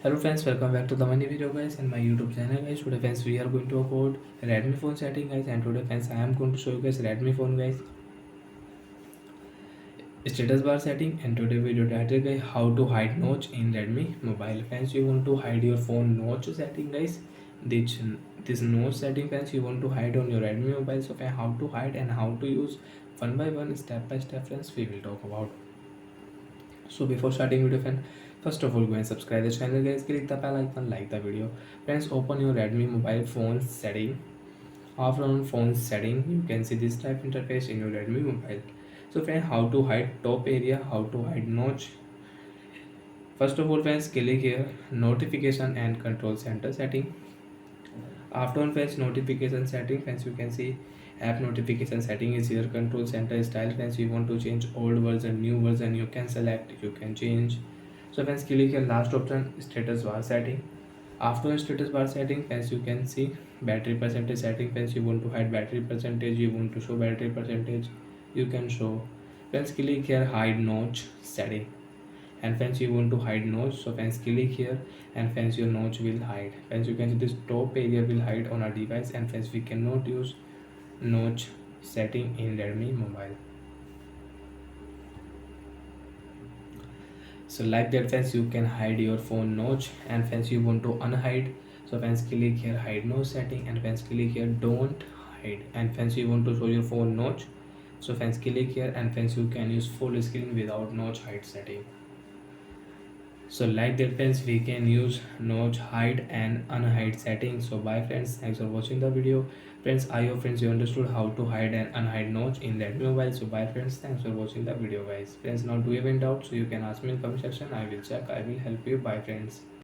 Hello friends, welcome back to the money video guys and my YouTube channel guys. Today friends we are going to upload Redmi phone setting guys, and today friends I am going to show you guys Redmi phone guys status bar setting. And today video title guys, how to hide notch in Redmi mobile. Friends, you want to hide your phone notch setting guys. This notch setting friends you want to hide on your Redmi mobile. So friends, how to hide and how to use one by one, step by step friends we will talk about. So before starting video friend, first of all go and subscribe the channel guys, click the bell icon, like the video. Friends, open your Redmi mobile phone setting. After on phone setting, you can see this type interface in your Redmi mobile. So friend, how to hide top area, how to hide notch. First of all friends, click here notification and control center setting. After on friends, notification setting friends, you can see app notification setting is here. Control center style friends, you want to change old version, new version, you can select, you can change. So friends, click here last option, status bar setting. After status bar setting friends, you can see battery percentage setting friends, you want to hide battery percentage, you want to show battery percentage, you can show. Friends, click here hide notch setting. And friends, you want to hide notch, so friends click here, and friends your notch will hide. Friends, you can see this top area will hide on our device, and friends we cannot use notch setting in Redmi mobile. So like that friends, you can hide your phone notch. And friends, you want to unhide, so friends click here hide notch setting, and friends click here don't hide. And friends, you want to show your phone notch, so friends click here, and friends you can use full screen without notch hide setting. So like that friends, we can use notch hide and unhide settings. So bye friends, thanks for watching the video. Friends, I hope friends you understood how to hide and unhide notch in Redmi mobile. So bye friends, thanks for watching the video guys. Friends, now do you have any doubts, so you can ask me in comment section, I will check, I will help you. Bye friends.